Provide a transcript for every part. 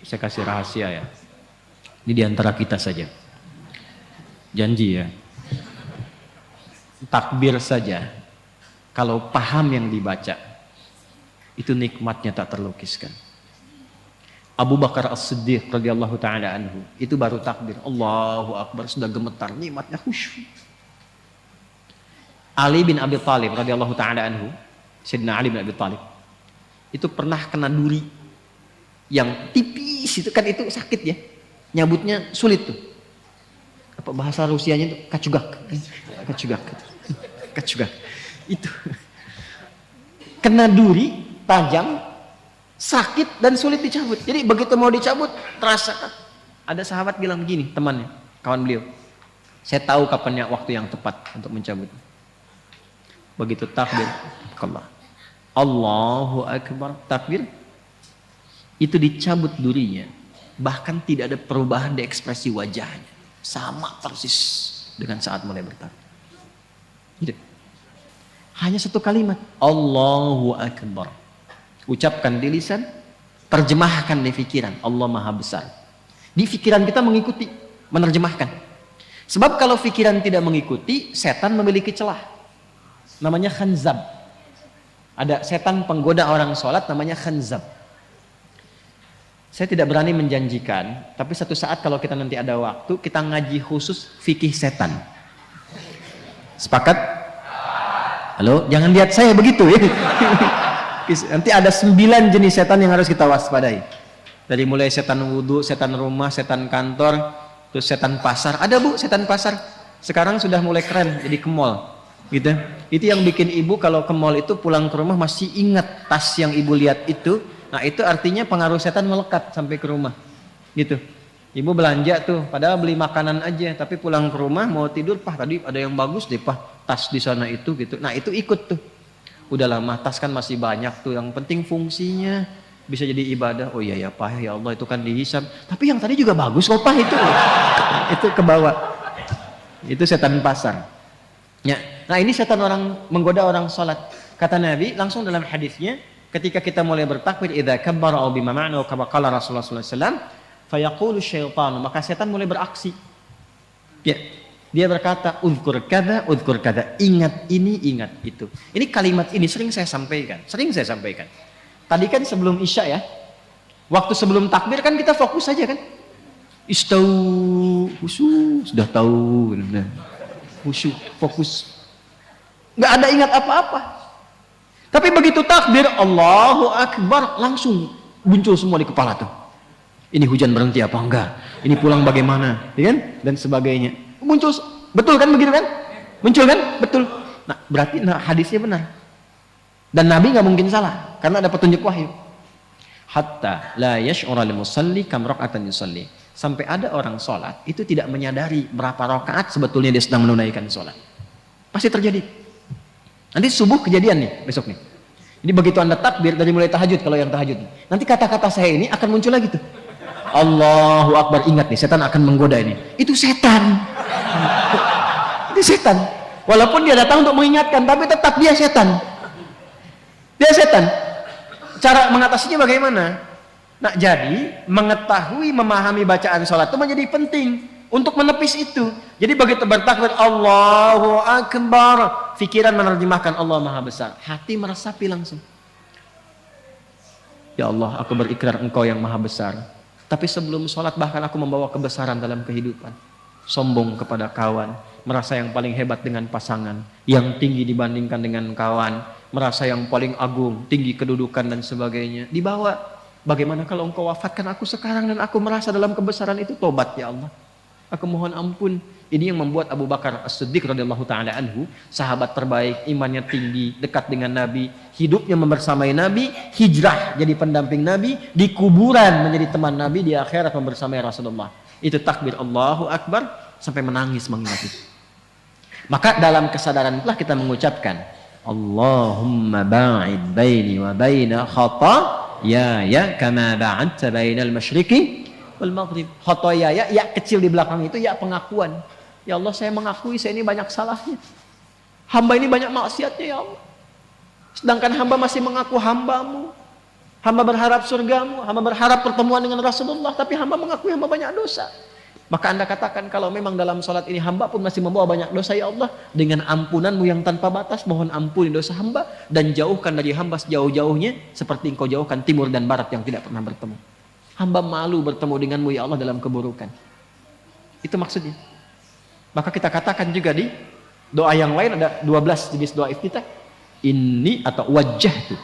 Saya kasih rahasia ya. Ini diantara kita saja. Janji ya. Takbir saja, kalau paham yang dibaca, itu nikmatnya tak terlukiskan. Abu Bakar As-Siddiq radhiyallahu taala anhu, itu baru takbir, Allahu Akbar, sudah gemetar, nikmatnya khusyuk. Ali bin Abi Thalib radhiyallahu taala anhu, Sayyidina Ali bin Abi Thalib, itu pernah kena duri yang tipis, itu kan itu sakit ya, nyabutnya sulit tuh. Apa bahasa Rusianya itu kacugak. Itu kena duri tajam, sakit dan sulit dicabut. Jadi begitu mau dicabut terasa. Ada sahabat bilang begini, temannya, kawan beliau, saya tahu kapannya waktu yang tepat untuk mencabut. Begitu takbir, Allahu Akbar, takbir, itu dicabut durinya, bahkan tidak ada perubahan di ekspresi wajahnya, sama persis dengan saat mulai bertakbir. Gitu. Hanya satu kalimat, Allahu Akbar. Ucapkan di lisan, terjemahkan di pikiran, Allah Maha Besar. Di pikiran kita mengikuti, menerjemahkan. Sebab kalau pikiran tidak mengikuti, setan memiliki celah. Namanya khanzab. Ada setan penggoda orang sholat namanya khanzab. Saya tidak berani menjanjikan, tapi satu saat kalau kita nanti ada waktu, kita ngaji khusus fikih setan. Sepakat? Halo, jangan lihat saya begitu ya. Nanti ada 9 jenis setan yang harus kita waspadai. Dari mulai setan wudhu, setan rumah, setan kantor, terus setan pasar. Ada bu, setan pasar. Sekarang sudah mulai keren, jadi ke mall. Gitu. Itu yang bikin ibu kalau ke mall itu pulang ke rumah masih ingat tas yang ibu lihat itu. Nah itu artinya pengaruh setan melekat sampai ke rumah. Gitu. Ibu belanja tuh, padahal beli makanan aja, tapi pulang ke rumah mau tidur, tadi ada yang bagus deh tas di sana itu gitu. Nah itu ikut tuh. Udah lama tas kan masih banyak tuh, yang penting fungsinya bisa jadi ibadah. Oh iya ya ya Allah, itu kan dihisab. Tapi yang tadi juga bagus kok itu. Itu ke bawah. Itu setan pasar. Ya. Nah ini setan orang menggoda orang salat. Kata Nabi langsung dalam hadisnya, ketika kita mulai bertakbir, idza kabbara aw bima ma'na kama qala Rasulullah sallallahu alaihi wasallam, fayaqulu syaitan, maka setan mulai beraksi. Ya. Dia berkata, uzkur kada, ingat ini, ingat itu. Ini kalimat ini sering saya sampaikan. Tadi kan sebelum Isya ya, waktu sebelum takbir kan kita fokus saja kan. Istau, khusyuk, sudah tahu. Khusyuk, fokus. Nggak ada ingat apa-apa. Tapi begitu takbir, Allahu Akbar, langsung muncul semua di kepala tuh. Ini hujan berhenti apa enggak? Ini pulang bagaimana? Ya kan? Dan sebagainya. Muncul, betul kan begitu kan? Muncul kan? Betul. Nah, berarti hadisnya benar. Dan Nabi nggak mungkin salah karena ada petunjuk wahyu. Hatta la yash'ura lil musalli kam raka'atan yusalli. Sampai ada orang sholat itu tidak menyadari berapa rakaat sebetulnya dia sedang menunaikan sholat. Pasti terjadi. Nanti subuh kejadian nih besok nih. Jadi begitu Anda takbir dari mulai tahajud, kalau yang tahajud, nanti kata-kata saya ini akan muncul lagi tuh. Allahu Akbar, ingat nih setan akan menggoda ini. Itu setan. Itu setan. Walaupun dia datang untuk mengingatkan, tapi tetap dia setan. Dia setan. Cara mengatasinya bagaimana? Nah, jadi mengetahui, memahami bacaan sholat itu menjadi penting untuk menepis itu. Jadi begitu bertakbir Allahu Akbar, pikiran menerjemahkan Allah Maha Besar, hati meresapi langsung. Ya Allah, aku berikrar Engkau yang Maha Besar. Tapi sebelum sholat bahkan aku membawa kebesaran dalam kehidupan. Sombong kepada kawan, merasa yang paling hebat dengan pasangan, yang tinggi dibandingkan dengan kawan, merasa yang paling agung, tinggi kedudukan dan sebagainya. Dibawa, bagaimana kalau Engkau wafatkan aku sekarang dan aku merasa dalam kebesaran itu, tobat ya Allah. Aku mohon ampun. Ini yang membuat Abu Bakar As-Siddiq radhiyallahu taala anhu, sahabat terbaik, imannya tinggi, dekat dengan Nabi, hidupnya membersamai Nabi, hijrah jadi pendamping Nabi, di kuburan menjadi teman Nabi, di akhirat membersamai Rasulullah. Itu takbir Allahu Akbar sampai menangis mengingat itu. Maka dalam kesadaran itulah kita mengucapkan Allahumma ba'id baini wa baina khataaya kama ba'adta bainal masyriqi wal maghrib. Khataaya, ya kecil di belakang itu ya pengakuan. Ya Allah, saya mengakui saya ini banyak salahnya. Hamba ini banyak maksiatnya ya Allah. Sedangkan hamba masih mengaku hambamu. Hamba berharap surgamu, hamba berharap pertemuan dengan Rasulullah, tapi hamba mengakui hamba banyak dosa. Maka Anda katakan, kalau memang dalam sholat ini hamba pun masih membawa banyak dosa, ya Allah, dengan ampunanmu yang tanpa batas, mohon ampuni dosa hamba, dan jauhkan dari hamba sejauh-jauhnya, seperti engkau jauhkan timur dan barat yang tidak pernah bertemu. Hamba malu bertemu denganmu, ya Allah, dalam keburukan. Itu maksudnya. Maka kita katakan juga di doa yang lain, ada 12 jenis doa iftitah. Ini atau wajjahtu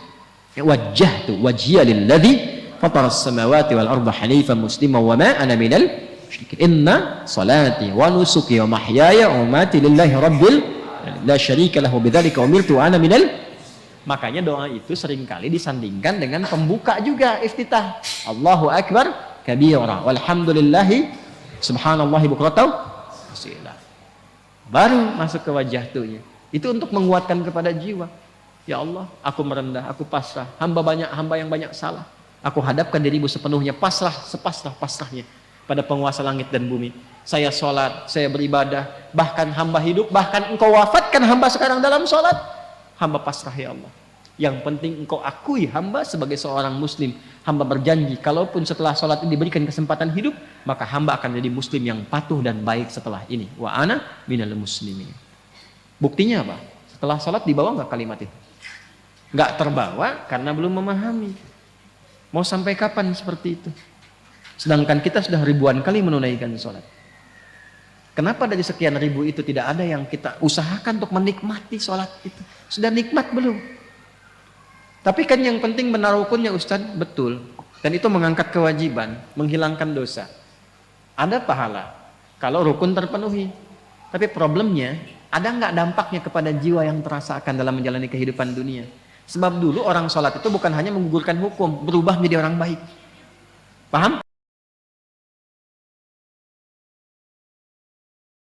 wajhiya lilladzi fatara as-samawati wal arda hanifan musliman wa ma ana minal musyrikin. Inna salati wa nusuki wa mahyaya wa mamati lillahi rabbil la syarika lahu bidzalika umirtu wa ana minal. Makanya doa itu seringkali disandingkan dengan pembuka juga iftitah. Allahu akbar kabira walhamdulillahi subhanallahi bukratan wasila. Baru masuk ke wajjahtunya. Itu untuk menguatkan kepada jiwa. Ya Allah, aku merendah, aku pasrah. Hamba yang banyak salah. Aku hadapkan dirimu sepenuhnya, pasrah, sepasrah-pasrahnya pada penguasa langit dan bumi. Saya sholat, saya beribadah, bahkan hamba hidup, bahkan engkau wafatkan hamba sekarang dalam sholat. Hamba pasrah, ya Allah. Yang penting engkau akui hamba sebagai seorang muslim. Hamba berjanji, kalaupun setelah sholat ini diberikan kesempatan hidup, maka hamba akan menjadi muslim yang patuh dan baik setelah ini. Wa ana minal muslimin. Buktinya apa? Setelah sholat dibawa nggak kalimat itu? Nggak terbawa karena belum memahami. Mau sampai kapan seperti itu? Sedangkan kita sudah ribuan kali menunaikan sholat. Kenapa dari sekian ribu itu tidak ada yang kita usahakan untuk menikmati sholat itu? Sudah nikmat belum? Tapi kan yang penting benar rukunnya, Ustadz, betul. Dan itu mengangkat kewajiban, menghilangkan dosa. Ada pahala kalau rukun terpenuhi. Tapi problemnya, ada nggak dampaknya kepada jiwa yang terasakan dalam menjalani kehidupan dunia? Sebab dulu orang sholat itu bukan hanya menggugurkan hukum, berubah menjadi orang baik. Paham?